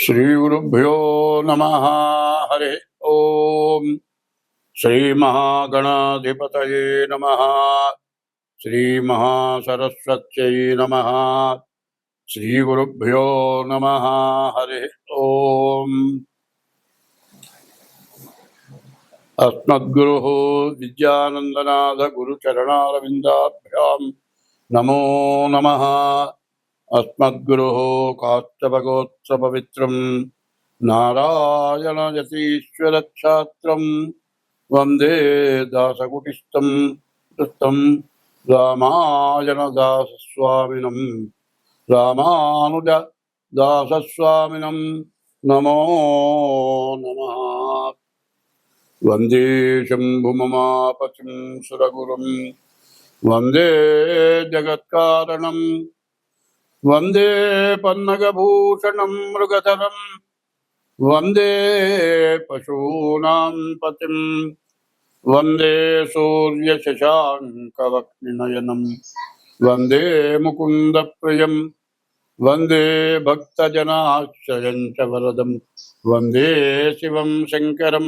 श्रीगुरुभ्यो नमः। हरि ओम। श्रीमहागणाधिपतये नमः। श्रीमहासरस्वत्यै नमः। श्रीगुरुभ्यो नमः। हरि ओम। अस्मद्गुरुः विद्यानन्दनाथ गुरुचरणारविन्दाभ्यां नमो नमः। अस्मद्गुरुः काष्ठभगोत्सपवित्रं नारायणयतीश्वरच्छात्रं वन्दे दासकुटिस्थं कृतं रामायणदासस्वामिनं रामानुजदासस्वामिनं नमो नमः। वन्दे शम्भुममापतिं सुरगुरुं वन्दे जगत्कारणं वन्दे पन्नगभूषणं मृगधरं वन्दे पशूनां पतिं वन्दे सूर्यशशाङ्कवक्निनयनं वन्दे मुकुन्दप्रियं वन्दे भक्तजनाश्रयं च वरदं वन्दे शिवं शङ्करं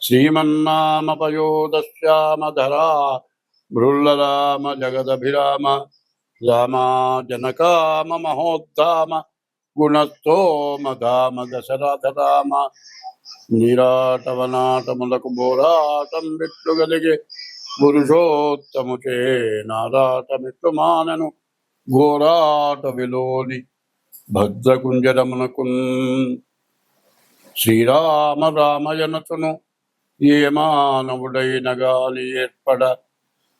श्रीमन्नामपयोदश्यामधरा भृल्लराम जगदभिराम रामा जनकाम महोद्धाम गुणस्थोम धाम दशरथ राम निराटवनाटमुలకు పోరాటం బిట్లుగలిగే పురుషోత్తముచే నారాటమిట్లు మానను ఘోరాట విలోలి భద్రకుంజరమునకున్ శ్రీరామ రామయనతును ఏ మానవుడైన గాలి ఏర్పడ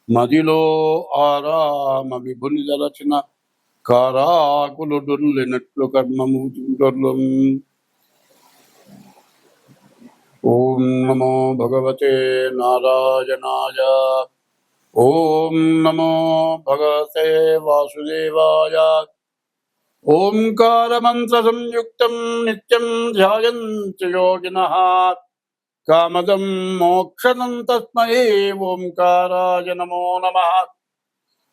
మదిలో ఆరామ విభుని దలచిన కారాకులు డొల్లినట్లు కర్మము డొల్లం. ఓం నమో భగవతే నారాయణాయ. ఓం నమో భగవతే వాసుదేవాయ. ఓంకారమంత్ర సంయుక్తం నిత్యం ధ్యాయంతి యోగినః కామదం మోక్షదం తస్మై ఓంకారాయ నమో నమః.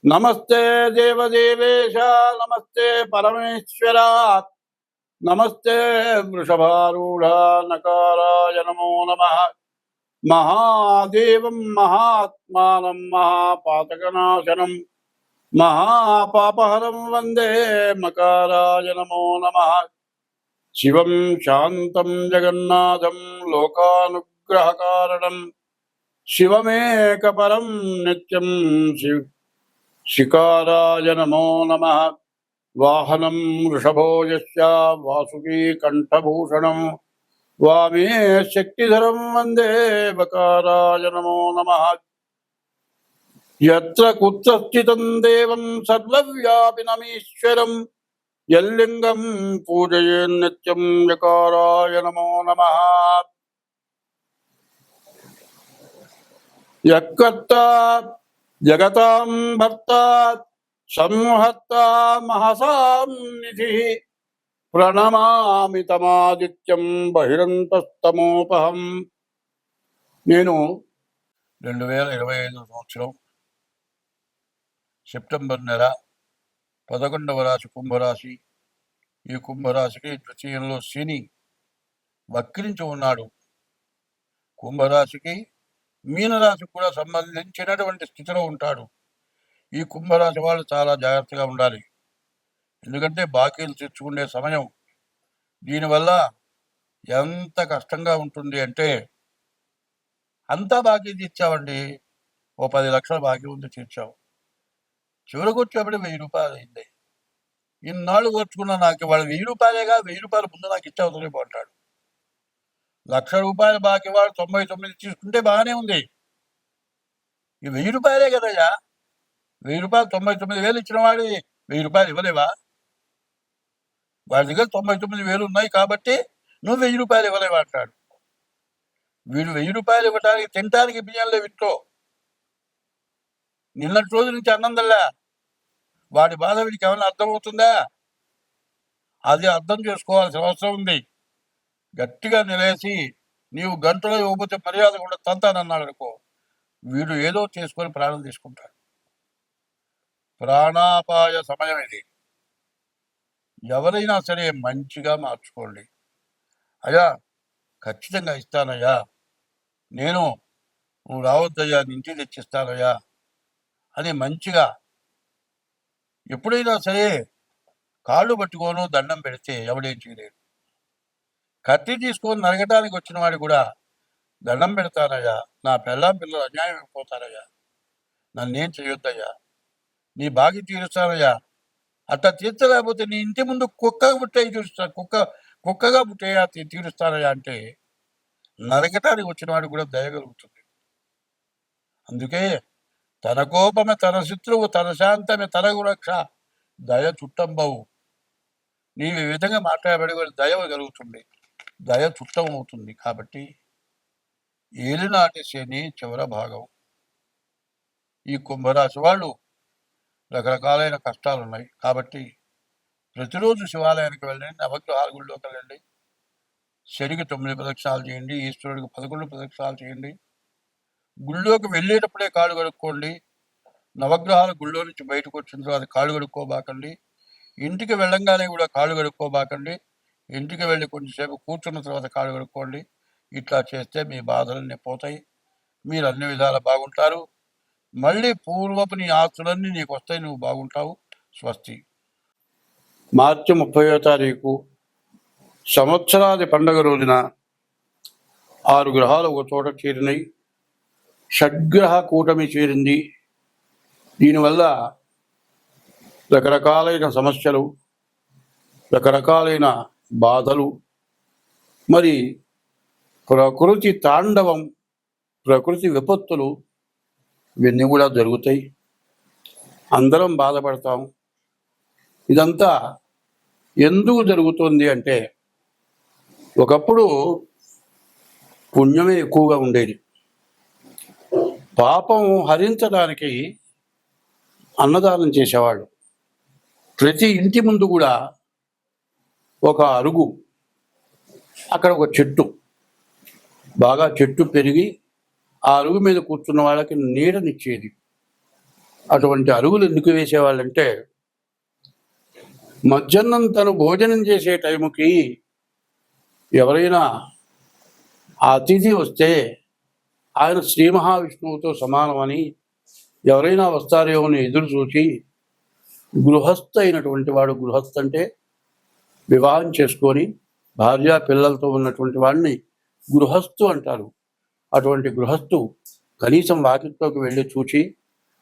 నమస్తే దేవదేవేశ నమస్తే పరమేశ్వర నమస్తే వృషభారూఢ నకారాయ నమో నమః. మహాదేవం మహాత్మానం మహాపాతకనాశనం మహాపాపహరం వందే మకారాయ నమో నమః. శివం శాంతం జగన్నాథం లోకానుగ్రహకారణం శివమేకపరం నిత్యం శికారాయ నమో నమః. వాహనం వృషభో యస్య వాసుకీ కంఠభూషణం వామే శక్తిధరం వందే బకారాయ నమో నమః. యత్ర కుత్ర స్థితం దేవం సర్వవ్యాపినమీశ్వరం యల్లింగం పూజయేన్నిత్యం యకారాయ నమో నమః. యక్కర్త జగతాం భర్త సంహర్త మహసాం నిధిః ప్రణమామి తమాదిత్యం బహిరంతస్తమోపహం. నేను 2025 సంవత్సరం సెప్టెంబర్ నెల 11వ రాశి కుంభరాశి. ఈ కుంభరాశికి ద్వితీయంలో శని వక్రించి ఉన్నాడు. కుంభరాశికి మీనరాశికి కూడా సంబంధించినటువంటి స్థితిలో ఉంటాడు. ఈ కుంభరాశి వాళ్ళు చాలా జాగ్రత్తగా ఉండాలి. ఎందుకంటే బాకీలు తెచ్చుకునే సమయం. దీనివల్ల ఎంత కష్టంగా ఉంటుంది అంటే, అంతా బాకీ తీర్చావండి, ఓ 10 లక్షల బాకీ ఉంది తీర్చావు, చివరికి వచ్చేప్పుడు 1000 రూపాయలు అయింది. ఇన్నాళ్ళు వచ్చుకున్నా నాకు వాళ్ళు 1000 రూపాయలేగా, 1000 రూపాయలు ముందు నాకు ఇచ్చావు తొలిపో అంటాడు. 1,00,000 రూపాయల బాకీ వాడు 99 తీసుకుంటే బాగానే ఉంది. ఈ 1000 రూపాయలే కదయ్యా, 1000 రూపాయలు 99,000 ఇచ్చిన వాడి 1000 రూపాయలు ఇవ్వలేవా? వాడి దగ్గర 99,000 ఉన్నాయి కాబట్టి నువ్వు 1000 రూపాయలు ఇవ్వలేవా అంటాడు. వీడు 1000 రూపాయలు ఇవ్వటానికి తినటానికి బియ్యం లేవు ఇంట్లో. నిన్నటి రోజు నుంచి అన్నందల్లా. వాడి బాధ వీడికి ఏమైనా అర్థమవుతుందా? అది అర్థం చేసుకోవాల్సిన అవసరం ఉంది. గట్టిగా నిలేసి నీవు గంటలో ఇవ్వకపోతే మర్యాద కూడా తంతానన్నాడు అనుకో, వీడు ఏదో చేసుకొని ప్రాణం తీసుకుంటాడు. ప్రాణాపాయ సమయం ఇది. ఎవరైనా సరే మంచిగా మార్చుకోండి. అయ్యా ఖచ్చితంగా ఇస్తానయ్యా, నేను నువ్వు రావద్దయ్యా, ఇంటికి తెచ్చిస్తానయ్యా అని మంచిగా ఎప్పుడైనా సరే కాళ్ళు పట్టుకోను దండం పెడితే ఎవడేం చేయలేడు. కత్తి తీసుకొని నరగటానికి వచ్చిన వాడు కూడా దండం పెడతానయ్యా, నా పెళ్ళాం పిల్లలు అన్యాయం అయిపోతారయ్యా, నన్నేం చేయొద్దయ్యా, నీ బాగి తీరుస్తానయ్యా, అట్లా తీర్చలేకపోతే నీ ఇంటి ముందు కుక్కగా పుట్టే తీరుస్తాను, కుక్కగా పుట్టేయా తీరుస్తానయ్యా అంటే నరకటానికి వచ్చిన వాడు కూడా దయగలుగుతుంది. అందుకే తన కోపమే తన శత్రువు, తన శాంతమే తనకు రక్ష, దయ చుట్టంబవు. నీవు ఈ విధంగా మాట్లాడబడి దయ కలుగుతుంది, దయ చుట్టం అవుతుంది. కాబట్టి ఏలినాటి శని చివర భాగం. ఈ కుంభరాశి వాళ్ళు రకరకాలైన కష్టాలు ఉన్నాయి. కాబట్టి ప్రతిరోజు శివాలయానికి వెళ్ళండి, నవగ్రహాల గుళ్ళోకి వెళ్ళండి, శనికి 9 ప్రదక్షిణాలు చేయండి, ఈశ్వరుడికి 11 ప్రదక్షిణాలు చేయండి. గుళ్ళోకి వెళ్ళేటప్పుడే కాళ్ళు కడుక్కోండి. నవగ్రహాల గుళ్ళో నుంచి బయటకు వచ్చిన తర్వాత కాళ్ళు కడుక్కోబాకండి. ఇంటికి వెళ్ళంగానే కూడా కాళ్ళు కడుక్కోబాకండి. ఇంటికి వెళ్ళి కొంచెంసేపు కూర్చున్న తర్వాత కాళ్ళు కడుక్కోండి. ఇట్లా చేస్తే మీ బాధలన్నీ పోతాయి, మీరు అన్ని విధాలా బాగుంటారు. మళ్ళీ పూర్వపు నీ ఆస్తులన్నీ నీకు వస్తాయి, నువ్వు బాగుంటావు. స్వస్తి. మార్చి 30వ తారీఖు సంవత్సరాది పండుగ రోజున 6 గ్రహాలు ఒక చోట చేరినాయి. షడ్గ్రహ కూటమి చేరింది. దీనివల్ల రకరకాలైన సమస్యలు, రకరకాలైన బాధలు, మరి ప్రకృతి తాండవం, ప్రకృతి విపత్తులు ఇవన్నీ కూడా జరుగుతాయి. అందరం బాధపడతాం. ఇదంతా ఎందుకు జరుగుతుంది అంటే, ఒకప్పుడు పుణ్యమే ఎక్కువగా ఉండేది. పాపం హరించడానికి అన్నదానం చేసేవాళ్ళు. ప్రతి ఇంటి ముందు కూడా ఒక అరుగు, అక్కడ ఒక చెట్టు, బాగా చెట్టు పెరిగి ఆ అరుగు మీద కూర్చున్న వాళ్ళకి నీడనిచ్చేది. అటువంటి అరుగులు ఎందుకు వేసేవాళ్ళంటే, మధ్యాహ్నం తను భోజనం చేసే టైంకి ఎవరైనా అతిథి వస్తే ఆయన శ్రీ మహావిష్ణువుతో సమానమని, ఎవరైనా వస్తారేమో అని ఎదురు చూసి గృహస్థ అయినటువంటి వాడు, గృహస్థ అంటే వివాహం చేసుకొని భార్య పిల్లలతో ఉన్నటువంటి వాడిని గృహస్థు అంటారు. అటువంటి గృహస్థు కనీసం వాకిట్లోకి వెళ్ళి చూచి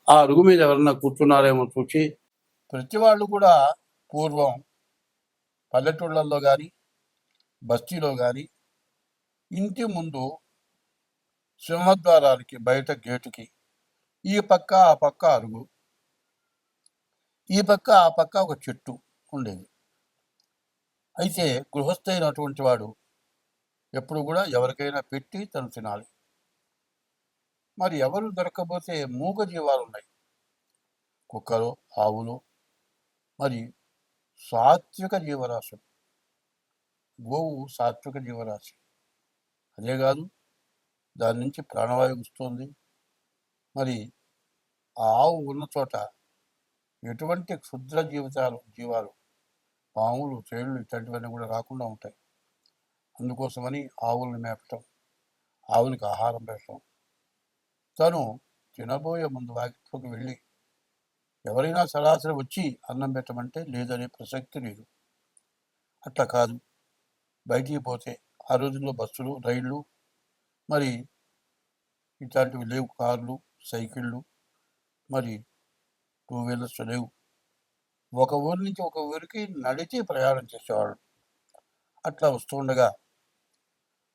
ఆ అరుగు మీద ఎవరన్నా కూర్చున్నారేమో చూచి, ప్రతి వాళ్ళు కూడా పూర్వం పల్లెటూళ్ళల్లో కానీ బస్తీలో కానీ ఇంటి ముందు సింహద్వారానికి బయట గేటుకి ఈ పక్క ఆ పక్క అరుగు, ఈ పక్క ఆ పక్క ఒక చెట్టు ఉండేది. అయితే గృహస్థైనటువంటి వాడు ఎప్పుడు కూడా ఎవరికైనా పెట్టి తను తినాలి. మరి ఎవరు దొరకకపోతే మూగ జీవాలు ఉన్నాయి, కుక్కలు, ఆవులు, మరి సాత్విక జీవరాశి. గోవు సాత్విక జీవరాశి. అదే కాదు, దాని నుంచి ప్రాణవాయువు వస్తుంది. మరి ఆ ఆవు ఉన్న చోట ఎటువంటి క్షుద్ర జీవాలు, పాములు, తేళ్లు ఇట్లాంటివన్నీ కూడా రాకుండా ఉంటాయి. అందుకోసమని ఆవులను మేపటం, ఆవులకి ఆహారం పెట్టడం, తను తినబోయే ముందు వాకిట్లోకి వెళ్ళి ఎవరైనా సరాసరి వచ్చి అన్నం పెట్టమంటే లేదనే ప్రసక్తి లేదు. అట్లా కాదు, బయటికి పోతే ఆ రోజుల్లో బస్సులు, రైళ్ళు, మరి ఇట్లాంటివి లేవు, కార్లు, సైకిళ్ళు, మరి 2 వీలర్స్ లేవు. ఒక ఊరి నుంచి ఒక ఊరికి నడిచి ప్రయాణం చేసేవాళ్ళు. అట్లా వస్తుండగా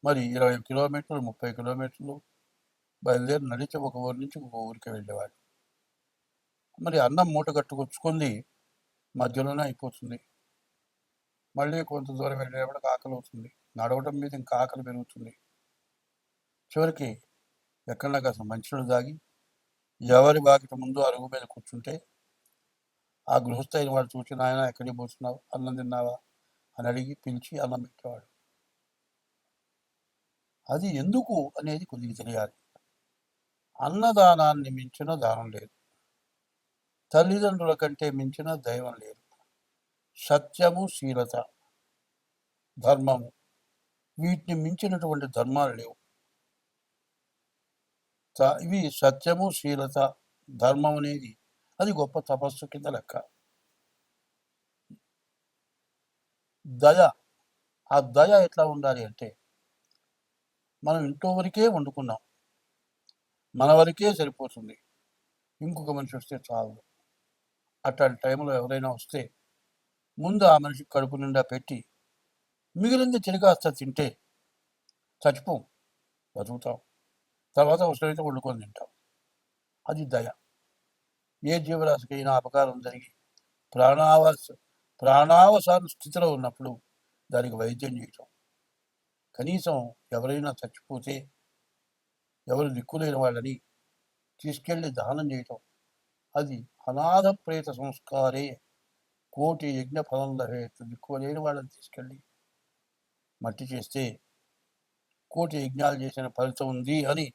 మరి 20 కిలోమీటర్లు, 30 కిలోమీటర్లు బయలుదేరి నడిచి ఒక ఊరి నుంచి ఒక ఊరికి వెళ్ళేవాడు. మరి అన్నం మూట కట్టుకొచ్చుకుంది మధ్యలోనే అయిపోతుంది. మళ్ళీ కొంత దూరం వెళ్ళేవాడికి ఆకలి అవుతుంది. నడవడం మీద ఇంకా ఆకలి పెరుగుతుంది. చివరికి ఎక్కడన్నా కాస్త మంచినీళ్ళు తాగి ఎవరి వాకిట ముందు అరుగు మీద కూర్చుంటే ఆ గృహస్థైన వాడు చూసి, నాయన ఎక్కడికి పోతున్నావు, అన్నం తిన్నావా అని అడిగి పిలిచి అన్నం పెట్టేవాడు. అది ఎందుకు అనేది కొద్దిగా తెలియాలి. అన్నదానాన్ని మించిన దానం లేదు, తల్లిదండ్రుల కంటే మించిన దైవం లేదు. సత్యము, శీలత, ధర్మము, వీటిని మించినటువంటి ధర్మాలు లేవు. ఇవి సత్యము, శీలత, ధర్మం అనేది అది గొప్ప తపస్సు కింద లెక్క. దయ, ఆ దయ ఎట్లా ఉండాలి అంటే, మనం ఇంట్లో వరకే వండుకున్నాం, మన వరకే సరిపోతుంది, ఇంకొక మనిషి వస్తే చాలు. అట్లాంటి టైంలో ఎవరైనా వస్తే ముందు ఆ మనిషికి కడుపు నిండా పెట్టి మిగిలింది తిరిగాస్త తింటే చచ్చిపోం, బతుకుతాం. తర్వాత అవసరమైతే వండుకొని తింటాం. అది దయ. ఏ జీవరాశికైనా అపకారం జరిగి ప్రాణావసాన స్థితిలో ఉన్నప్పుడు దానికి వైద్యం చేయటం, కనీసం ఎవరైనా చచ్చిపోతే ఎవరు దిక్కులేని వాళ్ళని తీసుకెళ్ళి దానం చేయటం, అది అనాథ ప్రేత సంస్కారే కోటి యజ్ఞ ఫలం లభేత్. దిక్కులేని వాళ్ళని తీసుకెళ్ళి మట్టి చేస్తే కోటి యజ్ఞాలు చేసిన ఫలితం ఉంది అని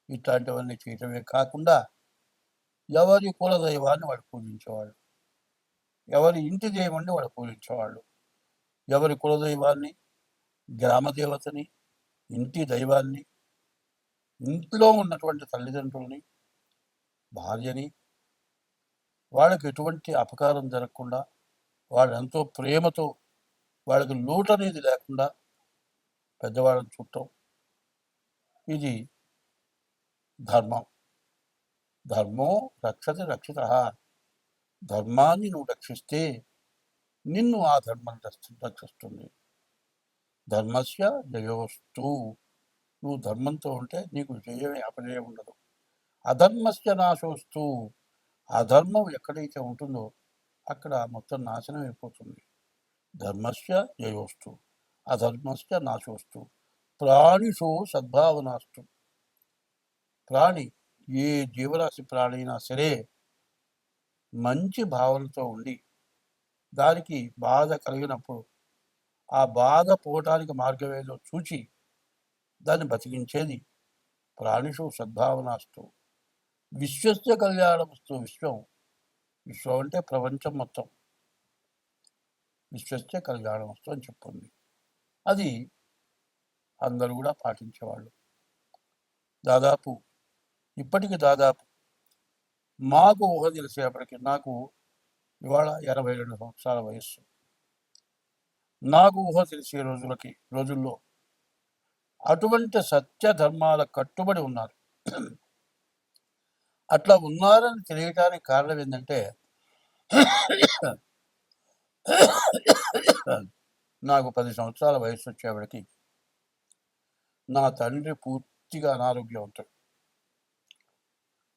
ఇట్లాంటివన్నీ చేయటమే కాకుండా ఎవరి కులదైవాన్ని వాడు పూజించేవాళ్ళు, ఎవరి ఇంటి దైవాన్ని వాడు పూజించేవాళ్ళు. ఎవరి కులదైవాన్ని, గ్రామదేవతని, ఇంటి దైవాన్ని, ఇంట్లో ఉన్నటువంటి తల్లిదండ్రుల్ని, భార్యని, వాళ్ళకి ఎటువంటి అపకారం జరగకుండా, వాళ్ళు ఎంతో ప్రేమతో, వాళ్ళకి లోటు అనేది లేకుండా పెద్దవాళ్ళని చూడటం, ఇది ధర్మం. ధర్మో రక్షతి రక్షిత. ధర్మాన్ని నువ్వు రక్షిస్తే నిన్ను ఆ ధర్మం రక్షిస్తుంది. ధర్మస్య జయోస్తు. నువ్వు ధర్మంతో ఉంటే నీకు జయమే, అపజయం ఉండదు. అధర్మస్య నాశోస్తు. అధర్మం ఎక్కడైతే ఉంటుందో అక్కడ మొత్తం నాశనం అయిపోతుంది. ధర్మస్య జయోస్తు, అధర్మస్య నాశోస్తు, ప్రాణిషు సద్భావనాస్తు. ప్రాణి, ఏ జీవరాశి ప్రాణి అయినా సరే మంచి భావనతో ఉండి దానికి బాధ కలిగినప్పుడు ఆ బాధ పోవటానికి మార్గం ఏదో చూచి దాన్ని బతికించేది ప్రాణిషు సద్భావనాస్తు. విశ్వస్య కళ్యాణమస్తు. విశ్వం, విశ్వం అంటే ప్రపంచం మొత్తం. విశ్వస్య కళ్యాణమస్తు అని చెప్పింది. అది అందరూ కూడా పాటించేవాళ్ళు. ఇప్పటికి దాదాపు మాకు ఊహ తెలిసేపటికి, నాకు ఇవాళ 82 సంవత్సరాల వయస్సు. నాకు ఊహ తెలిసే రోజుల్లో అటువంటి సత్య ధర్మాల కట్టుబడి ఉన్నారు. అట్లా ఉన్నారని తెలియటానికి కారణం ఏంటంటే, నాకు 10 సంవత్సరాల వయసు వచ్చేవాడికి నా తండ్రి పూర్తిగా అనారోగ్యవంతుడు.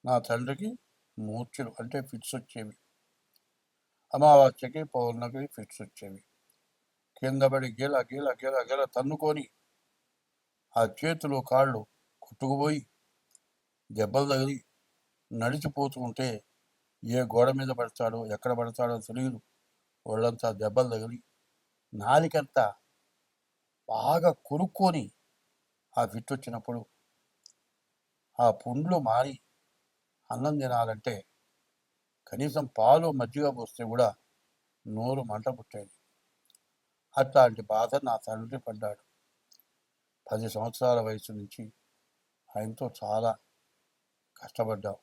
నా తండ్రికి మూర్ఛలు అంటే ఫిట్స్ వచ్చేవి. అమావాస్యకి, పౌర్ణమికి ఫిట్స్ వచ్చేవి. కిందపడి గెల తన్నుకొని ఆ చేతులు కాళ్ళు కొట్టుకుపోయి దెబ్బలు తగిలి నడిచిపోతూ ఉంటే ఏ గోడ మీద పడతాడో ఎక్కడ పడతాడో తెలియదు. ఒళ్ళంతా దెబ్బలు తగిలి నాలికంతా బాగా కొరుక్కొని ఆ ఫిట్ వచ్చినప్పుడు ఆ పుండ్లు మారి అన్నం తినాలంటే కనీసం పాలు మజ్జిగ పోస్తే కూడా నోరు మంట పుట్టేది. అట్లాంటి బాధ నా తండ్రి పడ్డాడు. 10 సంవత్సరాల వయసు నుంచి ఆయనతో చాలా కష్టపడ్డాం.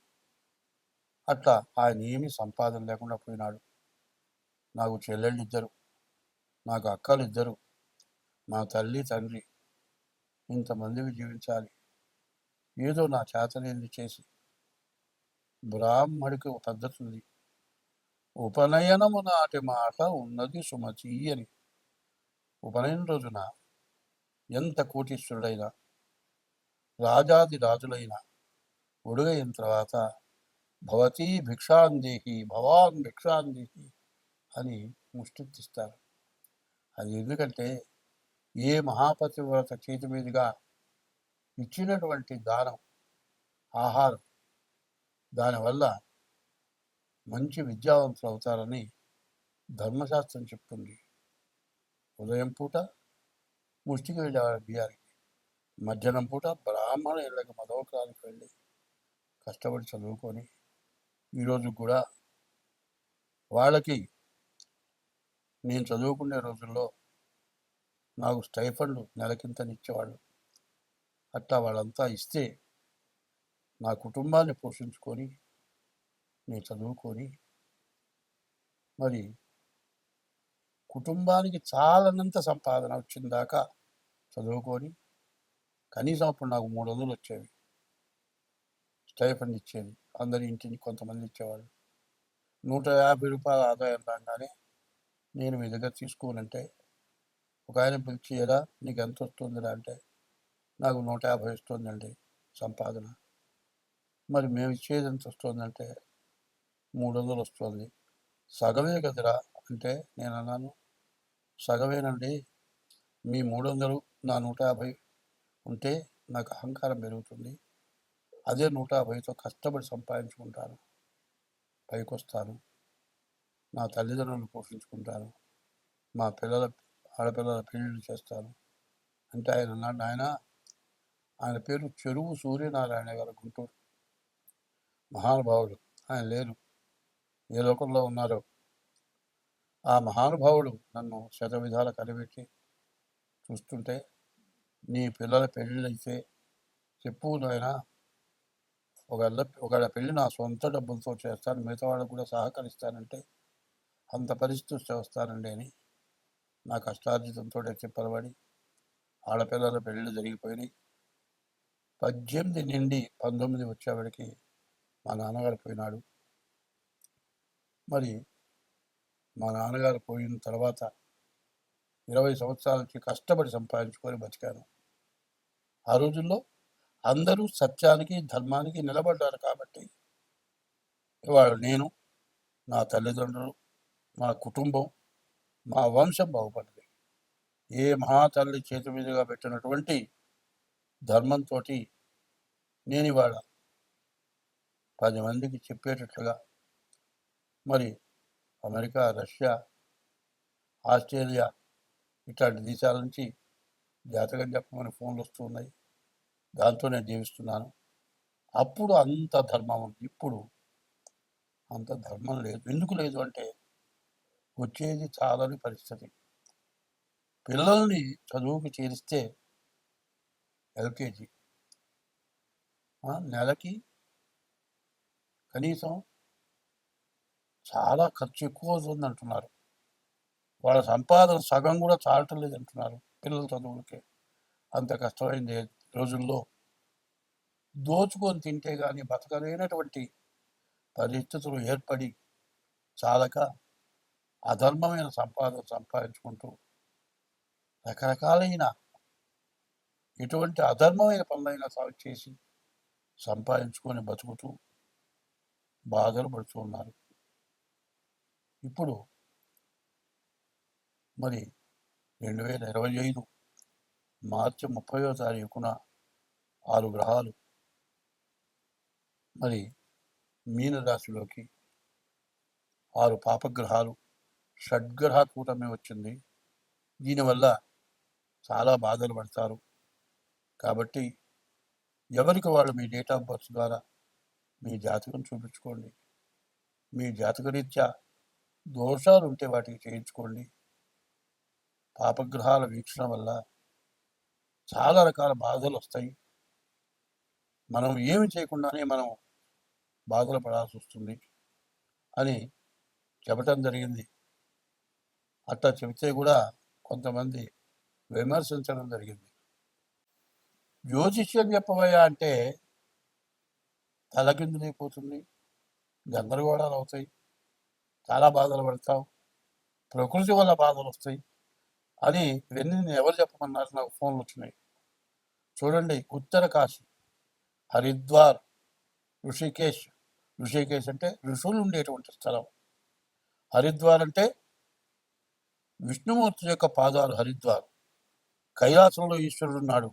అట్లా ఆయన ఏమీ సంపాదన లేకుండా పోయినాడు. నాకు చెల్లెళ్ళు ఇద్దరు, నాకు అక్కలు ఇద్దరు, నా తల్లి తండ్రి, ఇంతమందికి జీవించాలి. ఏదో నా చేతనేది చేసి, బ్రాహ్మడికి ఒక పద్ధతి ఉంది, ఉపనయనము నాటి మాట ఉన్నది సుమతి అని. ఉపనయన రోజున ఎంత కోటీశ్వరుడైనా, రాజాది రాజులైనా ఒడుగైన తర్వాత భవతీ భిక్షాందేహి, భవాన్ భిక్షాందేహి అని ముష్టిస్తారు. అది ఎందుకంటే ఏ మహాపతివ్రత చేతి మీదుగా ఇచ్చినటువంటి దానం, ఆహారం, దానివల్ల మంచి విద్యావంతులు అవుతారని ధర్మశాస్త్రం చెప్తుంది. ఉదయం పూట ముష్టికి వెళ్ళేవారు బియ్యానికి, మధ్యాహ్నం పూట బ్రాహ్మణ ఇళ్ళకి మదవకాలకు వెళ్ళి కష్టపడి చదువుకొని ఈరోజు కూడా వాళ్ళకి నేను చదువుకునే రోజుల్లో నాకు స్టైఫండ్ నెలకింతనిచ్చేవాళ్ళు. అట్లా వాళ్ళంతా ఇస్తే నా కుటుంబాన్ని పోషించుకొని నేను చదువుకొని మరి కుటుంబానికి చాలనంత సంపాదన వచ్చిందాకా చదువుకొని కనీసం అప్పుడు నాకు 300 వచ్చేవి. స్టైఫండ్ ఇచ్చేది. అందరి ఇంటిని కొంతమంది ఇచ్చేవాళ్ళు. రూ. 150 ఆదాయం రాగానే నేను మీ దగ్గర తీసుకోనంటే ఒక ఆయన పిలిచి "ఏరా నీకు ఎంత వస్తుందిరా" అంటే నాకు 150 వస్తుందండి సంపాదన. మరి మేము ఇచ్చేది ఎంత వస్తుందంటే 300 వస్తుంది. సగమే కదరా అంటే నేను అన్నాను, సగమేనండి. మీ 300 నా 150 ఉంటే నాకు అహంకారం పెరుగుతుంది. అదే 150తో కష్టపడి సంపాదించుకుంటాను, పైకొస్తాను, నా తల్లిదండ్రులను పోషించుకుంటాను, మా ఆడపిల్లల పెళ్ళిళ్ళు చేస్తాను అంటే ఆయన అన్నాడు, ఆయన పేరు చెరువు సూర్యనారాయణ గారు, గుంటూరు మహానుభావుడు. ఆయన లేరు, ఏ లోకంలో ఉన్నారో. ఆ మహానుభావుడు నన్ను శతవిధాల కనిపెట్టి చూస్తుంటే, నీ పిల్లల పెళ్ళిళ్ళైతే చెప్పు నాయనా, ఒకళ్ళ పెళ్ళి నా సొంత డబ్బులతో చేస్తాను, మిగతా వాళ్ళకు కూడా సహకరిస్తానంటే అంత పరిస్థితి వస్తానండి అని నా కష్టార్జితంతో చెప్పలబడి ఆడపిల్లల పెళ్ళిళ్ళు జరిగిపోయినాయి. 18 నుండి 19 వచ్చేవాడికి మా నాన్నగారు పోయినాడు. మరి మా నాన్నగారు పోయిన తర్వాత 20 సంవత్సరాల నుంచి కష్టపడి సంపాదించుకొని బతికాను. ఆ రోజుల్లో అందరూ సత్యానికి ధర్మానికి నిలబడ్డారు కాబట్టి ఇవాళ నేను, నా తల్లిదండ్రులు, మా కుటుంబం, మా వంశం బాగుపడింది. ఏ మహాతల్లి చేతి మీదుగా పెట్టినటువంటి ధర్మంతో నేను ఇవాళ 10 మందికి చెప్పేటట్లుగా మరి అమెరికా, రష్యా, ఆస్ట్రేలియా ఇట్లాంటి దేశాల నుంచి జాతకం చెప్పమని ఫోన్లు వస్తున్నాయి. దాంతో నేను జీవిస్తున్నాను. అప్పుడు అంత ధర్మం ఉంది, ఇప్పుడు అంత ధర్మం లేదు. ఎందుకు లేదు అంటే వచ్చేది చాలని పరిస్థితి. పిల్లల్ని చదువుకు చేరిస్తే ఎల్కేజీ నెలకి కనీసం చాలా ఖర్చు ఎక్కువ అవుతుంది అంటున్నారు. వాళ్ళ సంపాదన సగం కూడా చాలటం లేదు అంటున్నారు పిల్లల చదువులకే. అంత కష్టమైంది రోజుల్లో దోచుకొని తింటే కానీ బతకలేనటువంటి పరిస్థితులు ఏర్పడి చాలక అధర్మమైన సంపాదన సంపాదించుకుంటూ రకరకాలైన ఎటువంటి అధర్మమైన పనులైనా చేసి సంపాదించుకొని బతుకుతూ బాధలు పడుతూ ఉన్నారు. ఇప్పుడు మరి 2025 మార్చి 30వ తారీఖున 6 గ్రహాలు మరి మీనరాశిలోకి, 6 పాపగ్రహాలు, షడ్గ్రహ కూటమి వచ్చింది. దీనివల్ల చాలా బాధలు పడతారు. కాబట్టి ఎవరికి వాళ్ళు మీ డేట్ ఆఫ్ బర్త్ ద్వారా మీ జాతకం చూపించుకోండి. మీ జాతకరీత్యా దోషాలు ఉంటే వాటికి చేయించుకోండి. పాపగ్రహాల వీక్షణ వల్ల చాలా రకాల బాధలు వస్తాయి. మనం ఏమి చేయకుండానే మనం బాధలు పడాల్సి వస్తుంది అని చెప్పటం జరిగింది. అట్లా చెబితే కూడా కొంతమంది విమర్శించడం జరిగింది. జ్యోతిష్యం చెప్పవయ్యా అంటే తలకిందులైపోతుంది, గందరగోళాలు అవుతాయి, చాలా బాధలు పడతావు, ప్రకృతి వల్ల బాధలు వస్తాయి అని ఇవన్నీ ఎవరు చెప్పమన్నారు? నాకు ఫోన్లు వచ్చినాయి. చూడండి, ఉత్తర కాశీ, హరిద్వార్, ఋషికేశ్ అంటే ఋషులు ఉండేటువంటి స్థలం. హరిద్వార్ అంటే విష్ణుమూర్తి యొక్క పాదాలు. హరిద్వార్ కైలాసంలో ఈశ్వరుడు ఉన్నాడు.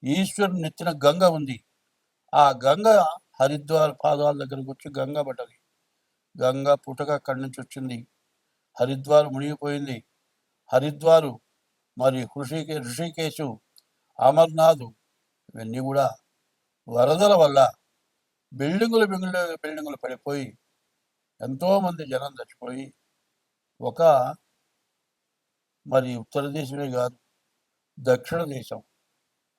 ఈశ్వరుడు నెత్తిన గంగ ఉంది. ఆ గంగ హరిద్వార్ పాదాల దగ్గరకు వచ్చి గంగ పడ్డది. గంగ పుటక అక్కడి నుంచి వచ్చింది. హరిద్వార్ మునిగిపోయింది. హరిద్వారు మరి ఋషికేశు, అమర్నాథ్ ఇవన్నీ కూడా వరదల వల్ల బిల్డింగులు పడిపోయి ఎంతోమంది జనం చచ్చిపోయి ఒక మరి ఉత్తర దేశమే కాదు, దక్షిణ దేశం,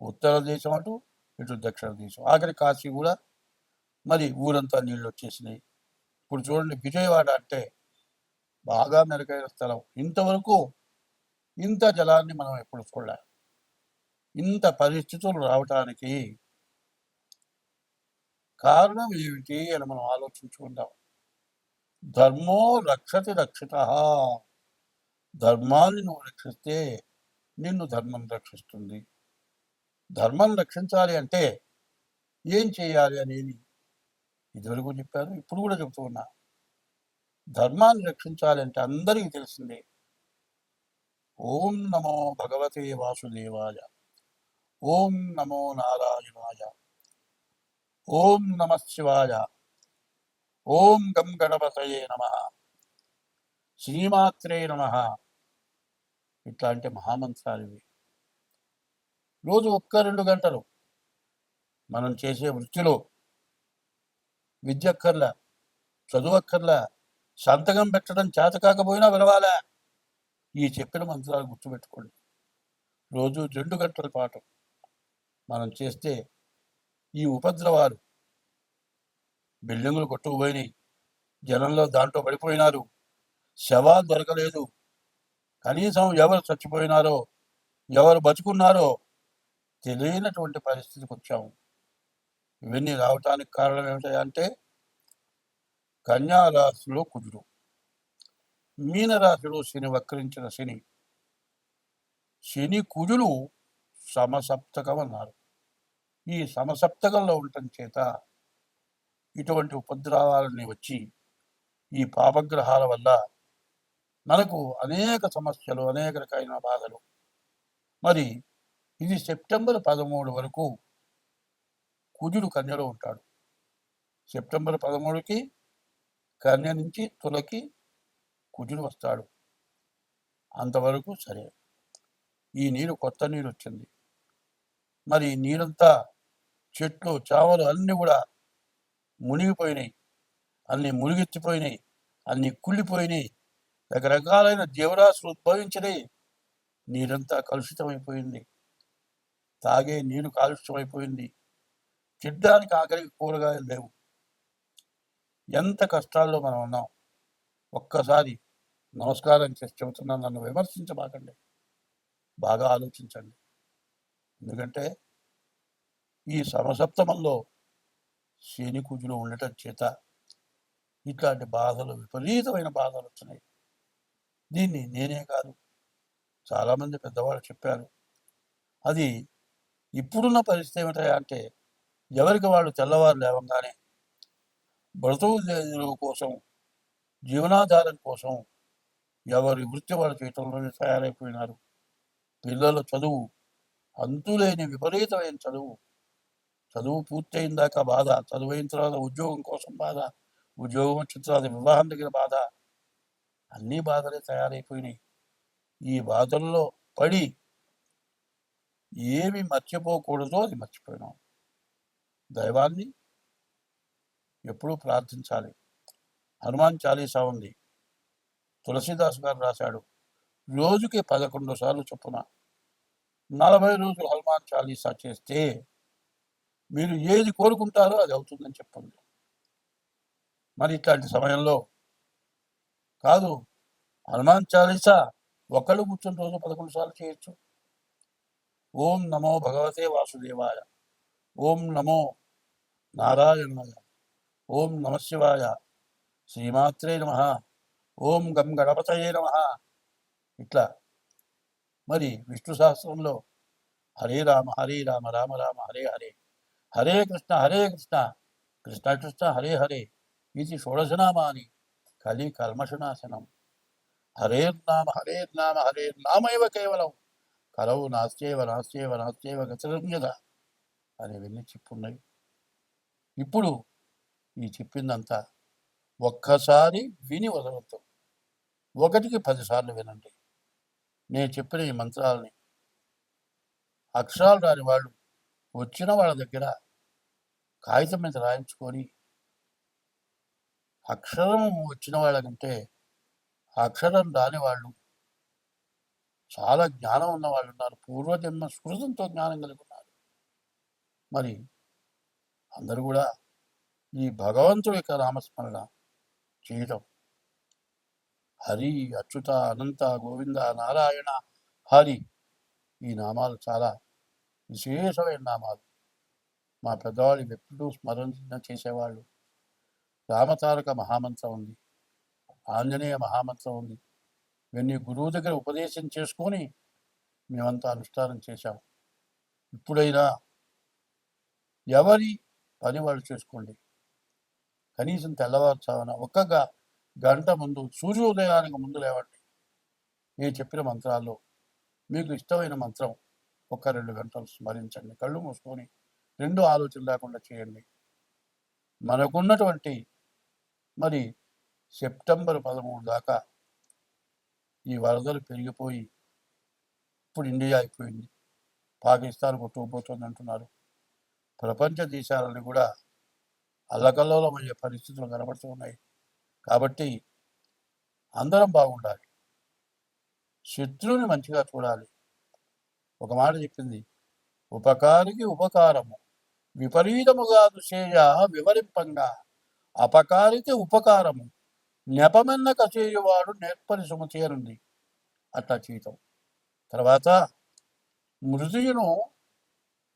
ఉత్తర దేశం అటు ఇటు దక్షిణ దేశం, ఆఖరి కాశీ కూడా మరి ఊరంతా నీళ్ళు వచ్చేసినాయి. ఇప్పుడు చూడండి, విజయవాడ అంటే బాగా మెరుగైన స్థలం. ఇంతవరకు ఇంత జలాన్ని మనం ఎప్పుడు చూడలే. ఇంత పరిస్థితులు రావటానికి కారణం ఏమిటి అని మనం ఆలోచించుకుందాం. ధర్మో రక్షతి రక్షిత. ధర్మాన్ని నువ్వు రక్షిస్తే నిన్ను ధర్మం రక్షిస్తుంది. ధర్మం రక్షించాలి అంటే ఏం చేయాలి అనేది ఇదివరకు చెప్పారు, ఇప్పుడు కూడా చెప్తూ ఉన్నా. ధర్మాన్ని రక్షించాలి అంటే అందరికీ తెలిసిందే. ఓం నమో భగవతే వాసుదేవాయ, ఓం నమో నారాయణాయ, ఓం నమ శివాయ, ఓం గం గణపతయే నమ, శ్రీమాత్రే నమ. ఇట్లాంటి మహామంత్రాలు ఇవి. రోజు 1-2 గంటలు మనం చేసే వృత్తిలో విద్యక్కర్లా, చదువక్కర్లా, సంతకం పెట్టడం చేత కాకపోయినా వినవాలా, ఈ చెప్పిన మంత్రాలు గుర్తుపెట్టుకోండి. రోజు 2 గంటల పాటు మనం చేస్తే ఈ ఉపద్రవాలు, బిల్డింగులు కొట్టుకుపోయినాయి, జనంలో దాంట్లో పడిపోయినారు, శవాలు దొరకలేదు, కనీసం ఎవరు చచ్చిపోయినారో ఎవరు బతుకున్నారో తెలియనటువంటి పరిస్థితికి వచ్చాము. ఇవన్నీ రావటానికి కారణం ఏమిటంటే కన్యారాశిలో కుజుడు, మీనరాశిలో శని, వక్రించిన శని. శని కుజులు సమసప్తకం అన్నారు. ఈ సమసప్తకంలో ఉండటం చేత ఇటువంటి ఉపద్రవాలని వచ్చి ఈ పాపగ్రహాల వల్ల మనకు అనేక సమస్యలు, అనేక రకమైన బాధలు. మరి ఇది సెప్టెంబర్ 13 వరకు కుజుడు కన్యలో ఉంటాడు. సెప్టెంబర్ 13కి కన్య నుంచి తులకి కుజుడు వస్తాడు. అంతవరకు సరే. ఈ నీరు కొత్త నీరు వచ్చింది. మరి నీరంతా చెట్లు చావలు అన్నీ కూడా మునిగిపోయినాయి, అన్ని మునిగెత్తిపోయినాయి, అన్ని కుళ్ళిపోయినాయి, రకరకాలైన జీవరాశులు ఉద్భవించినాయి. నీరంతా కలుషితమైపోయింది, తాగే నీరు కాలుష్యమైపోయింది, తినడానికి ఆఖరికి కూరగాయలు లేవు. ఎంత కష్టాల్లో మనం ఉన్నాం. ఒక్కసారి నమస్కారం చేసి చెబుతున్నాను, నన్ను విమర్శించబాకండి, బాగా ఆలోచించండి. ఎందుకంటే ఈ సమసప్తమంలో శని కుజులు ఉండటం చేత ఇట్లాంటి బాధలు, విపరీతమైన బాధలు వచ్చినాయి. దీన్ని నేనే కాదు, చాలామంది పెద్దవాళ్ళు చెప్పారు. అది ఇప్పుడున్న పరిస్థితి ఏమిటంటే ఎవరికి వాళ్ళు తెల్లవారు లేవగానే బ్రతుకు కోసం, జీవనాధారం కోసం ఎవరి వృత్తి వాళ్ళు చేయటంలోనే తయారైపోయినారు. పిల్లల చదువు, అంతులేని విపరీతమైన చదువు పూర్తయిన దాకా బాధ, చదువైన తర్వాత ఉద్యోగం కోసం బాధ, ఉద్యోగం వచ్చిన తర్వాత వివాహం దగ్గర బాధ, అన్ని బాధలే తయారైపోయినాయి. ఈ బాధల్లో పడి ఏమి మర్చిపోకూడదో అది మర్చిపోయినాం. దైవాన్ని ఎప్పుడూ ప్రార్థించాలి. హనుమాన్ చాలీసా ఉంది, తులసీదాస్ గారు రాశాడు. రోజుకి 11 సార్లు చొప్పున 40 రోజులు హనుమాన్ చాలీసా చేస్తే మీరు ఏది కోరుకుంటారో అది అవుతుందని చెప్పండి. మరి ఇట్లాంటి సమయంలో కాదు, హనుమాన్ చాలీసా ఒకళ్ళు కూర్చొని రోజు 11 సార్లు చేయొచ్చు. ఓం నమో భగవతే వాసుదేవాయ, ఓం నమో నారాయణాయ, ఓం నమ శివాయ, శ్రీమాత్రే నమ, ఓం గం గణపతయే నమ. ఇట్లా మరి విష్ణు సహస్రంలో హరే రామ రామ రామ హరే హరే, హరే కృష్ణ కృష్ణ కృష్ణ హరే హరే, ఇది షోడశనామాని కలి కల్మషనాశనం. హరేర్నామ హరేర్నామైవ కేవలం కలవు నాస్త్యేవ గతిరంజద అనేవన్నీ చెప్పున్నాయి. ఇప్పుడు ఈ చెప్పిందంతా ఒక్కసారి విని వదలద్దు, 1కి 10 సార్లు వినండి. నేను చెప్పిన ఈ మంత్రాలని అక్షరాలు రాని వాళ్ళు వచ్చిన వాళ్ళ దగ్గర కాగితం మీద రాయించుకొని, అక్షరం వచ్చిన వాళ్ళకంటే అక్షరం రాని వాళ్ళు చాలా జ్ఞానం ఉన్న వాళ్ళు ఉన్నారు, పూర్వజన్మ స్మృతంతో జ్ఞానం కలిగి ఉన్నారు. మరి అందరూ కూడా ఈ భగవంతుడి యొక్క నామస్మరణ చేయటం, హరి, అచ్యుత, అనంత, గోవింద, నారాయణ, హరి, ఈ నామాలు చాలా విశేషమైన నామాలు. మా పెద్దవాళ్ళు ఎప్పుడూ స్మరణ చేసేవాళ్ళు. రామతారక మహామంత్రం ఉంది, ఆంజనేయ మహామంత్రం ఉంది. ఇవన్నీ గురువు దగ్గర ఉపదేశం చేసుకొని మేమంతా అనుష్ఠానం చేశాం. ఇప్పుడైనా ఎవరి పని వాళ్ళు చేసుకోండి. కనీసం తెల్లవారుచావున ఒక్క గంట ముందు, సూర్యోదయానికి ముందు లేవండి. నేను చెప్పిన మంత్రాల్లో మీకు ఇష్టమైన మంత్రం ఒక 2 గంటలు స్మరించండి. కళ్ళు మూసుకొని 2 ఆలోచన లేకుండా చేయండి. మనకున్నటువంటి మరి సెప్టెంబర్ 13 దాకా ఈ వరదలు పెరిగిపోయి ఇప్పుడు ఇండియా అయిపోయింది, పాకిస్తాన్ కొట్టుకుపోతుంది అంటున్నారు. ప్రపంచ దేశాలను కూడా అల్లకల్లోలమయ్యే పరిస్థితులు కనబడుతూ ఉన్నాయి. కాబట్టి అందరం బాగుండాలి, శత్రువుని మంచిగా చూడాలి. ఒక మాట చెప్పింది, ఉపకారికి ఉపకారము విపరీతముగా దుసేయ వివరింపంగా, అపకారికి ఉపకారము నెపమెన్న కచేయువాడు నేర్పరి సుమతి అనుంది. అట్లా చేయటం. తర్వాత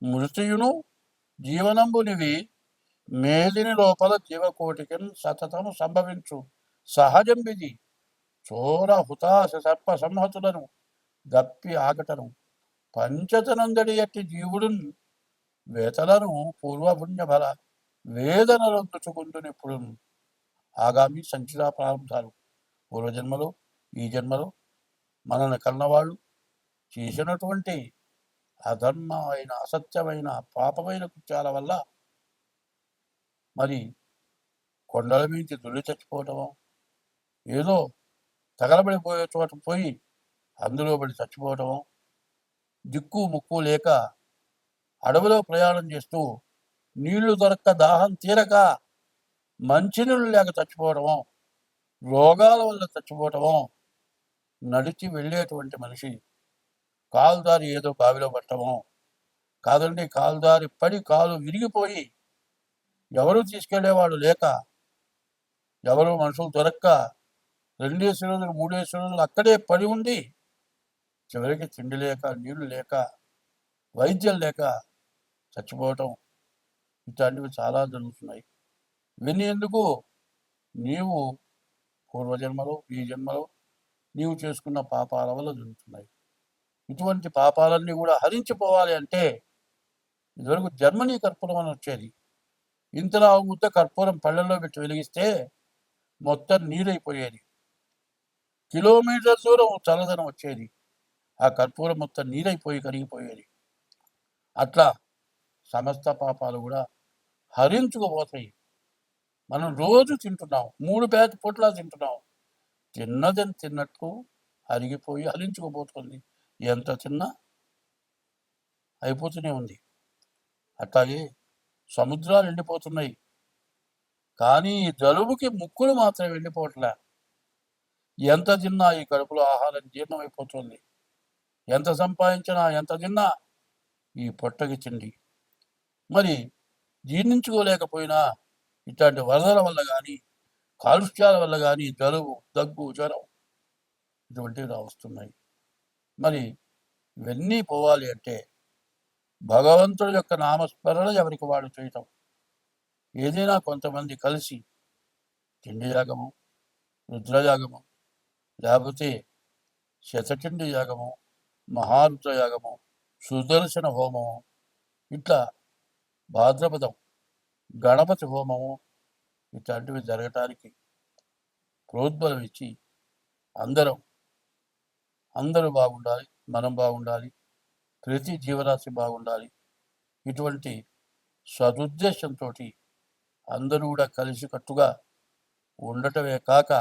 మృతియును జీవనంబునివి మేదిని లోపల జీవకోటికి సతతము సంభవించు సహజంబిది చోర హుతాశ సర్ప సంహతులను దప్పి ఆకటను పంచతనందడి ఎట్టి జీవుడున్ వేతలను పూర్వపుణ్యఫల వేదనలొందుచుకుందునిప్పుడు ఆగామి సంచిత ప్రారంభాలు. పూర్వజన్మలో ఈ జన్మలో మనల్ని కన్నవాళ్ళు చేసినటువంటి అధర్మమైన, అసత్యమైన, పాపమైన కృత్యాల వల్ల మరి కొండల మించి దొల్లి చచ్చిపోవటమో, ఏదో తగలబడిపోయే చోట పోయి అందులో పడి చచ్చిపోవటమో, దిక్కు ముక్కు లేక అడవిలో ప్రయాణం చేస్తూ నీళ్లు దొరక్క దాహం తీరక మంచినీళ్ళు లేక చచ్చిపోవటమో, రోగాల వల్ల చచ్చిపోవటమో, నడిచి వెళ్ళేటువంటి మనిషి కాలుదారి ఏదో బావిలో పట్టమో, కాదండి కాలుదారి పడి కాలు విరిగిపోయి ఎవరు తీసుకెళ్లేవాడు లేక, ఎవరు మనుషులు దొరక్క 2 రోజులు 3 రోజులు అక్కడే పడి ఉండి చివరికి తిండి లేక, నీళ్లు లేక, వైద్యం లేక చచ్చిపోవటం, ఇట్లాంటివి చాలా జరుగుతున్నాయి. ఇవన్నీ ఎందుకు? నీవు పూర్వజన్మలో ఈ జన్మలో నీవు చేసుకున్న పాపాల వల్ల జరుగుతున్నాయి. ఇటువంటి పాపాలన్నీ కూడా హరించిపోవాలి అంటే ఇదివరకు జర్మనీ కర్పూరం అని వచ్చేది. ఇంతలా ముద్ద కర్పూరం పళ్ళల్లో పెట్టి వెలిగిస్తే మొత్తం నీరైపోయేది. కిలోమీటర్ దూరం చల్లదనం వచ్చేది. ఆ కర్పూరం మొత్తం నీరైపోయి కరిగిపోయేది. అట్లా సమస్త పాపాలు కూడా హరించుకుపోతాయి. మనం రోజు తింటున్నాం, 3 పూట్లా తింటున్నాం. తిన్నదని తిన్నట్టు అరిగిపోయి హరించుకుపోతుంది. ఎంత తిన్నా అయిపోతూనే ఉంది. అట్లాగే సముద్రాలు ఎండిపోతున్నాయి, కానీ జలుబుకి ముక్కులు మాత్రం ఎండిపోవట్లే. ఎంత తిన్నా ఈ కడుపులో ఆహారం జీర్ణమైపోతుంది. ఎంత సంపాదించినా, ఎంత తిన్నా ఈ పొట్టకి తిండి మరి జీర్ణించుకోలేకపోయినా ఇట్లాంటి వరదల వల్ల కానీ, కాలుష్యాల వల్ల కానీ జలుబు, దగ్గు, జ్వరం ఇటువంటివి వస్తున్నాయి. మరి ఇవన్నీ పోవాలి అంటే భగవంతుడి యొక్క నామస్మరణ ఎవరికి వాడు చేయటం. ఏదైనా కొంతమంది కలిసి తిండి యాగము, రుద్రయాగము, లేకపోతే శతచండి యాగము, మహారుద్ర యాగము, సుదర్శన హోమము, ఇట్లా భాద్రపదం గణపతి హోమము, ఇట్లాంటివి జరగటానికి ప్రోద్బలం ఇచ్చి అందరూ బాగుండాలి, మనం బాగుండాలి, ప్రతి జీవరాశి బాగుండాలి. ఇటువంటి సదుద్దేశంతో అందరూ కూడా కలిసికట్టుగా ఉండటమే కాక,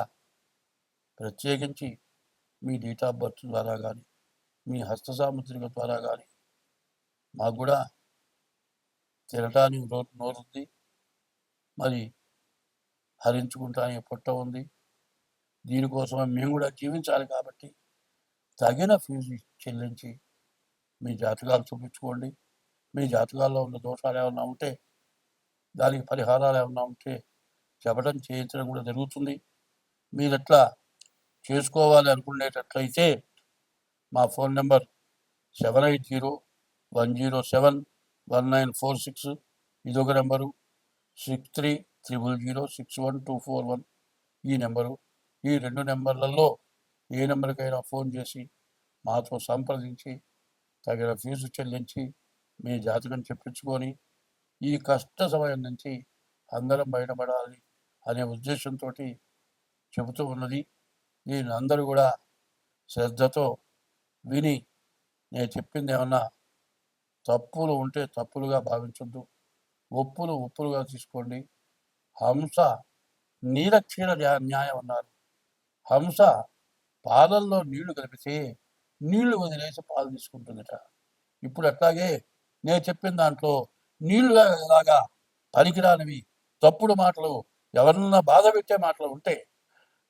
ప్రత్యేకించి మీ డేట్ ఆఫ్ బర్త్ ద్వారా కానీ, మీ హస్త సాముద్రిక ద్వారా కానీ మాకు కూడా తినటానికి నోరుంది, మరి హరించుకుంటానికి పొట్ట ఉంది. దీనికోసం మేము కూడా జీవించాలి. కాబట్టి తగిన ఫీజు చెల్లించి మీ జాతకాలు చూపించుకోండి. మీ జాతకాల్లో ఉన్న దోషాలు ఏమన్నా ఉంటే, దానికి పరిహారాలు ఏమన్నా ఉంటే చెప్పడం, చేయించడం కూడా జరుగుతుంది. మీరు ఎట్లా చేసుకోవాలి అనుకునేటట్లయితే మా ఫోన్ నెంబర్ 780-107-1946, ఇదొక నెంబరు. 6300061241 ఈ నెంబరు. ఈ 2 నెంబర్లలో ఏ నెంబర్కైనా ఫోన్ చేసి మాతో సంప్రదించి తగిన ఫీజు చెల్లించి మీ జాతకం చెప్పించుకొని ఈ కష్ట సమయం నుంచి అందరం బయటపడాలి అనే ఉద్దేశంతో చెబుతూ ఉన్నది. దీన్ని అందరూ కూడా శ్రద్ధతో విని, నేను చెప్పింది ఏమన్నా తప్పులు ఉంటే తప్పులుగా భావించొద్దు, ఒప్పులు ఒప్పులుగా తీసుకోండి. హంస నీలక్షీర న్యాయం అన్నారు. హంస పాలల్లో నీళ్లు కలిపితే నీళ్లు వదిలేసి పాలు తీసుకుంటుందట. ఇప్పుడు అట్లాగే నేను చెప్పిన దాంట్లో నీళ్లు లాగా పనికిరానివి తప్పుడు మాటలు, ఎవరన్నా బాధ పెట్టే మాటలు ఉంటే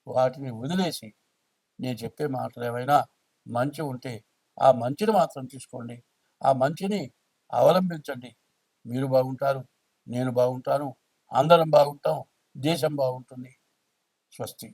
వాటిని వదిలేసి నేను చెప్పే మాటలు ఏమైనా మంచి ఉంటే ఆ మంచిని మాత్రం తీసుకోండి. ఆ మంచిని అవలంబించండి. మీరు బాగుంటారు, నేను బాగుంటాను, అందరం బాగుంటాం, దేశం బాగుంటుంది. స్వస్తి.